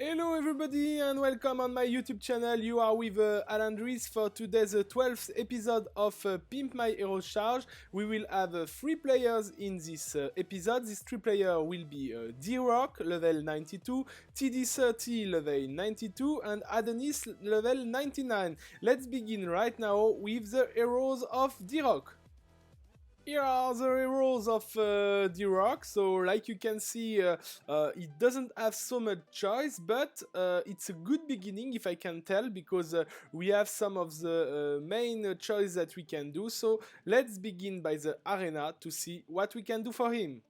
Hello everybody and welcome on my YouTube channel. You are with Adise for today's 12th episode of Pimp My Hero Charge. We will have 3 players in this episode. These 3 players will be D-Rock level 92, TD30 level 92 and Adonis level 99. Let's begin right now with the heroes of D-Rock. Here are the heroes of D-Rock. So like you can see, it doesn't have so much choice, but it's a good beginning if I can tell, because we have some of the main choice that we can do. So let's begin by the arena to see what we can do for him.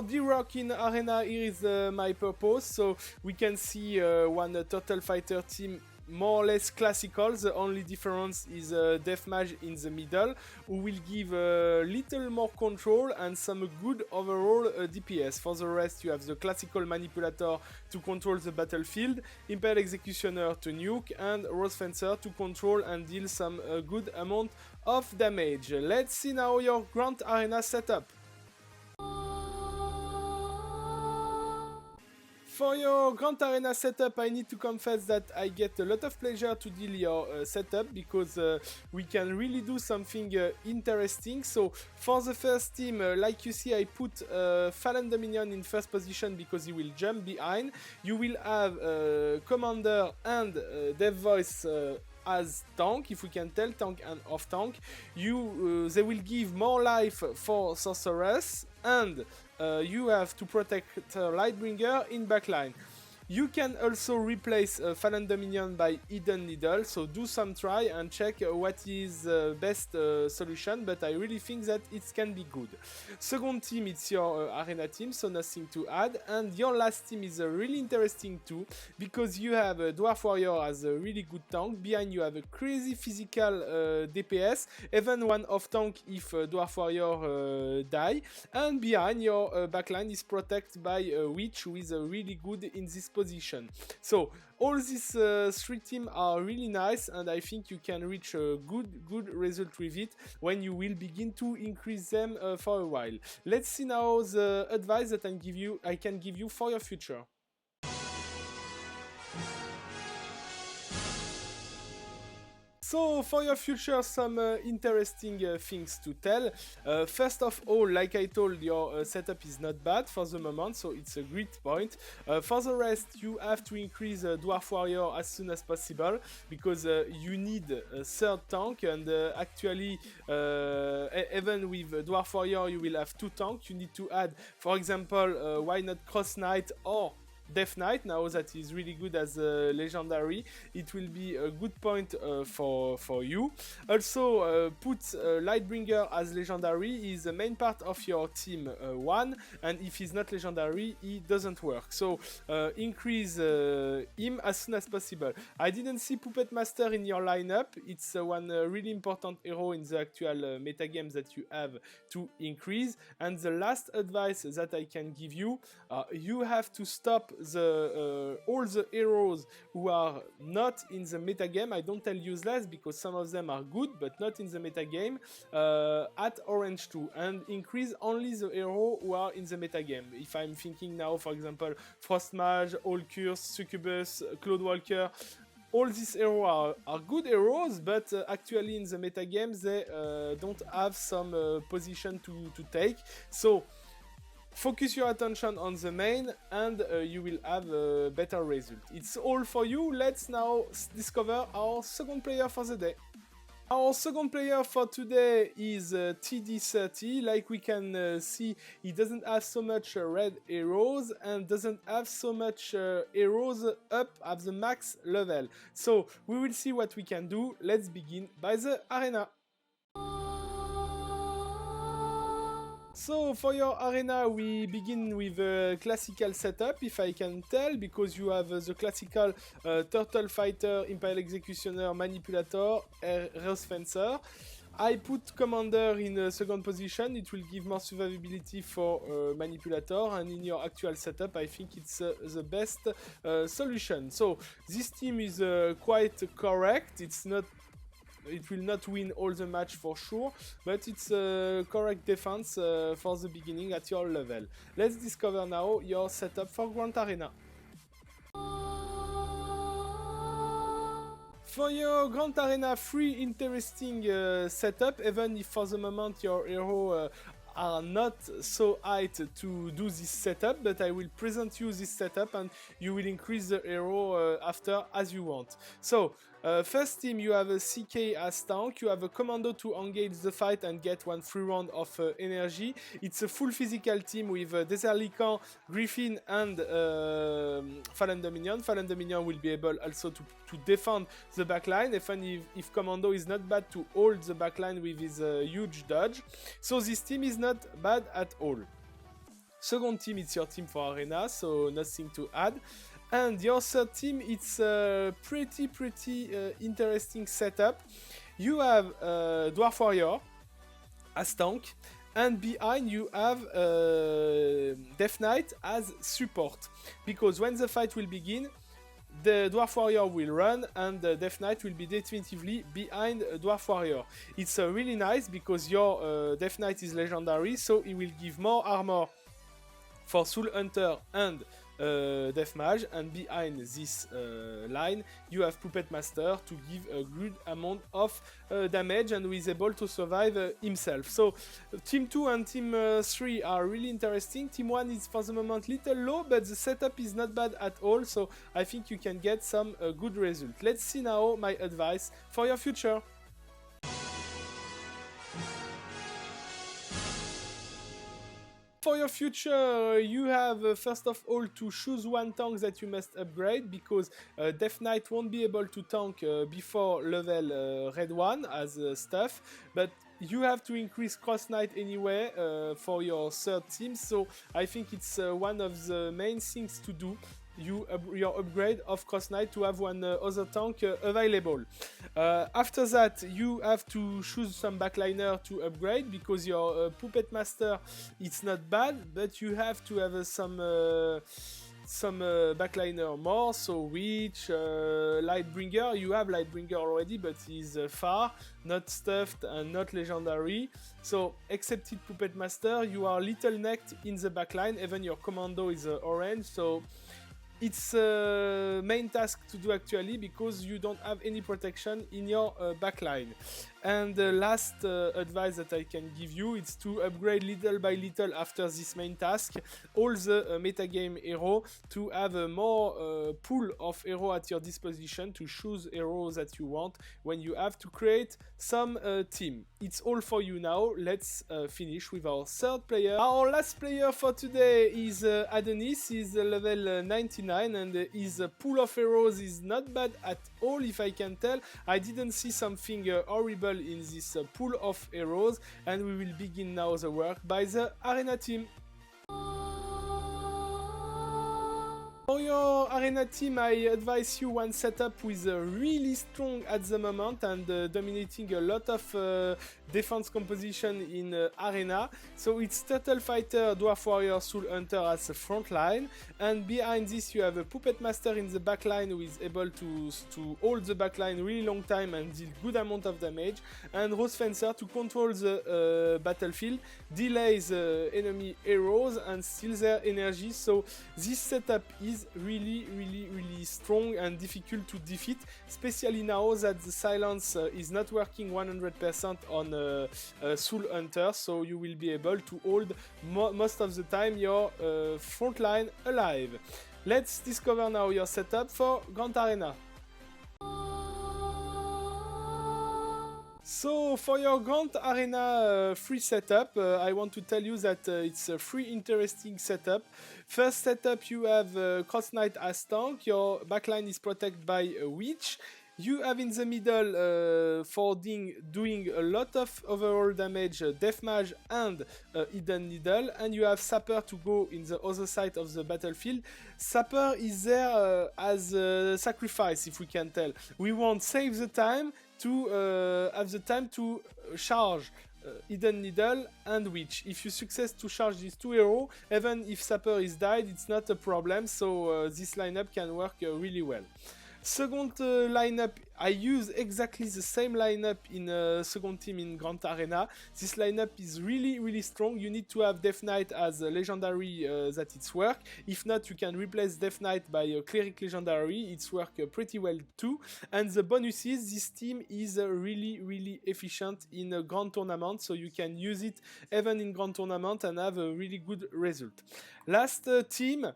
D-Rock in arena, here is my purpose. So we can see one Turtle Fighter team more or less classical. The only difference is Deathmatch in the middle, who will give a little more control and some good overall DPS. For the rest, you have the classical Manipulator to control the battlefield, Imperial Executioner to nuke, and Rose Fencer to control and deal some good amount of damage. Let's see now your Grand Arena setup. For your Grand Arena setup, I need to confess that I get a lot of pleasure to deal your setup, because we can really do something interesting. So for the first team, like you see, I put Fallen Dominion in first position because he will jump behind. You will have Commander and Dev Voice as tank, if we can tell, tank and off tank. They will give more life for Sorceress, and you have to protect Lightbringer in backline. You can also replace Fallen Dominion by Hidden Needle, so do some try and check what is the best solution, but I really think that it can be good. Second team, it's your arena team, so nothing to add. And your last team is really interesting too, because you have a Dwarf Warrior as a really good tank. Behind you have a crazy physical DPS, even one off tank if Dwarf Warrior die. And behind your backline is protected by a Witch, who is really good in this position. So all these 3 teams are really nice, and I think you can reach a good result with it when you will begin to increase them for a while. Let's see now the advice that I can give you for your future. So for your future, some interesting things to tell. First of all, like I told, your setup is not bad for the moment, so it's a great point. For the rest, you have to increase Dwarf Warrior as soon as possible, because you need a third tank, and actually, even with Dwarf Warrior, you will have 2 tanks. You need to add, for example, why not Cross Knight or Death Knight, now that is really good as a legendary. It will be a good point for you. Also, put Lightbringer as legendary. Is the main part of your team 1, and if he's not legendary, he doesn't work. So increase him as soon as possible. I didn't see Puppet Master in your lineup. It's one really important hero in the actual metagames that you have to increase. And the last advice that I can give you, you have to stop all the heroes who are not in the metagame. I don't tell useless, because some of them are good but not in the metagame, at Orange 2, and increase only the heroes who are in the metagame. If I'm thinking now, for example, Frost Mage, All Curse, Succubus, Cloud Walker, all these heroes are good heroes, but actually in the metagame they don't have some position to take. So focus your attention on the main, and you will have a better result. It's all for you. Let's now discover our second player for the day. Our second player for today is TD30. Like we can see, he doesn't have so much red arrows and doesn't have so much arrows up at the max level. So we will see what we can do. Let's begin by the arena. So for your arena, we begin with a classical setup, if I can tell, because you have the classical Turtle Fighter, Imperial Executioner, Manipulator, Rose Fencer. I put Commander in a second position. It will give more survivability for Manipulator, and in your actual setup, I think it's the best solution. So this team is quite correct. It's not it will not win all the match for sure, but it's a correct defense for the beginning at your level. Let's discover now your setup for Grand Arena. For your Grand Arena free interesting setup, even if for the moment your hero are not so high to do this setup, but I will present you this setup and you will increase the hero after as you want. So first team, you have a CK as tank, you have a commando to engage the fight and get one free round of energy. It's a full physical team with Desert Lycan, Griffin and Fallen Dominion. Fallen Dominion will be able also to defend the backline, even if commando is not bad to hold the backline with his huge dodge. So this team is not bad at all. Second team, it's your team for Arena, so nothing to add. And your third team, it's a pretty interesting setup. You have Dwarf Warrior as tank, and behind you have Death Knight as support. Because when the fight will begin, the Dwarf Warrior will run and the Death Knight will be definitively behind Dwarf Warrior. It's really nice because your Death Knight is legendary, so he will give more armor for Soul Hunter and Death Mage, and behind this line you have Puppet Master to give a good amount of damage and who is able to survive himself. So Team 2 and Team 3 are really interesting. Team 1 is for the moment little low, but the setup is not bad at all, so I think you can get some good result. Let's see now my advice for your future. For your future, you have first of all to choose one tank that you must upgrade, because Death Knight won't be able to tank before level Red 1 as stuff, but you have to increase Cross Knight anyway for your third team, so I think it's one of the main things to do. Your upgrade of Cross Knight to have one other tank available. After that, you have to choose some backliner to upgrade, because your Puppet Master, it's not bad, but you have to have some backliner more. So Witch, Lightbringer, you have Lightbringer already, but he's far, not stuffed and not legendary. So excepted Puppet Master, you are little necked in the backline, even your commando is orange, so it's a main task to do actually, because you don't have any protection in your backline. And the last advice that I can give you is to upgrade little by little after this main task all the metagame hero, to have a more pool of hero at your disposition to choose heroes that you want when you have to create some team. It's all for you now. Let's finish with our third player. Our last player for today is Adonis. He's level 99 and his pool of heroes is not bad at all, if I can tell. I didn't see something horrible in this pool of heroes, and we will begin now the work by the Arena team. For your Arena team, I advise you one setup with really strong at the moment and dominating a lot of defense composition in Arena. So it's Turtle Fighter, Dwarf Warrior, Soul Hunter as a front line, and behind this you have a Puppet Master in the backline who is able to hold the backline really long time and deal good amount of damage, and Rose Fencer to control the battlefield, delay the enemy heroes and steal their energy. So this setup is really strong and difficult to defeat, especially now that the silence is not working 100% on Soul Hunter, so you will be able to hold most of the time your front line alive. Let's discover now your setup for Grand Arena. So for your Grand Arena free setup, I want to tell you that it's a free interesting setup. First setup, you have Cross Knight as tank, your backline is protected by a Witch. You have in the middle for doing a lot of overall damage Death Mage and Hidden Needle, and you have Sapper to go in the other side of the battlefield. Sapper is there as a sacrifice, if we can tell. We want save the time to have the time to charge Hidden Needle and Witch. If you success to charge these two heroes, even if Sapper is died, it's not a problem, so this lineup can work really well. Second lineup I use exactly the same lineup in second team in Grand Arena. This lineup is really strong. You need to have Death Knight as a legendary that it's work. If not, you can replace Death Knight by a Cleric legendary. It's work pretty well too. And the bonus is this team is really efficient in a grand tournament, so you can use it even in grand tournament and have a really good result. Last team,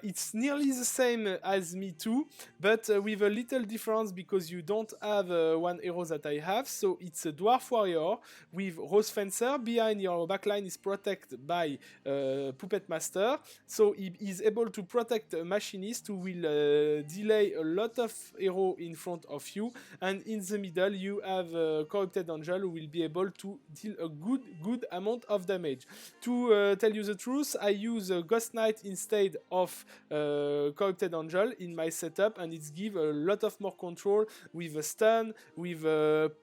it's nearly the same as me too, but with a little difference because you don't have one hero that I have. So it's a Dwarf Warrior with Rose Fencer. Behind your backline is protected by Puppet Master, so he is able to protect a Machinist who will delay a lot of hero in front of you, and in the middle you have Corrupted Angel who will be able to deal a good amount of damage. To tell you the truth, I use Ghost Knight instead of Corrupted Angel in my setup, and it gives a lot of more control with a stun, with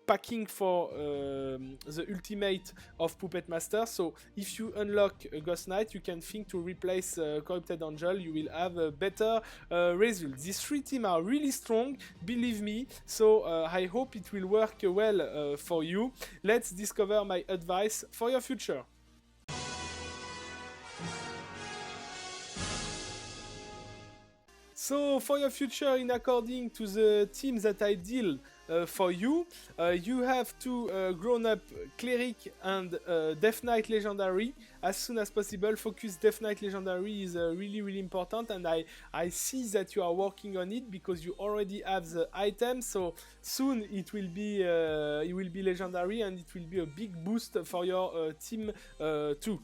packing for the ultimate of Puppet Master. So if you unlock a Ghost Knight, you can think to replace Corrupted Angel, you will have a better result. These three teams are really strong, believe me, so I hope it will work well for you. Let's discover my advice for your future. So for your future, in according to the team that I deal for you, you have to grown up Cleric and Death Knight Legendary as soon as possible. Focus Death Knight Legendary is really important, and I see that you are working on it because you already have the item, so soon it will be legendary, and it will be a big boost for your team too.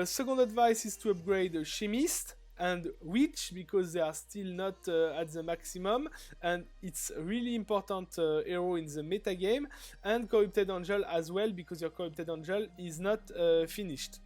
Second advice is to upgrade Chemist and Witch because they are still not at the maximum, and it's really important hero in the meta game, and Corrupted Angel as well because your Corrupted Angel is not finished.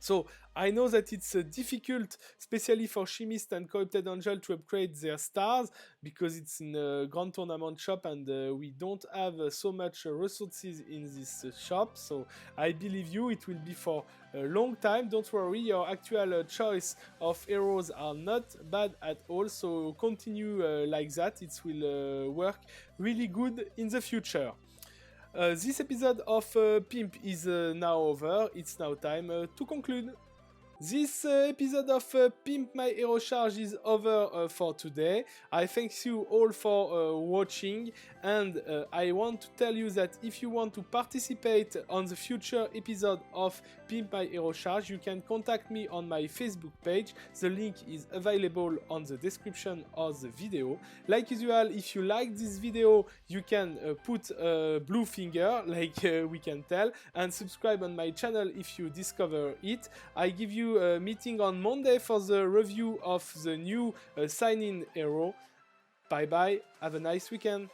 So I know that it's difficult, especially for Chemist and Corrupted Angel, to upgrade their stars because it's in a grand tournament shop, and we don't have so much resources in this shop. So I believe you, it will be for a long time. Don't worry, your actual choice of heroes are not bad at all. So continue like that. It will work really good in the future. This episode of PIMP is now over. It's now time to conclude. This episode of Pimp My Hero Charge is over for today. I thank you all for watching, and I want to tell you that if you want to participate on the future episode of Pimp My Hero Charge, you can contact me on my Facebook page. The link is available on the description of the video. Like usual, if you like this video, you can put a blue finger, like we can tell, and subscribe on my channel if you discover it. I give you a meeting on Monday for the review of the new sign-in hero. Bye bye, have a nice weekend.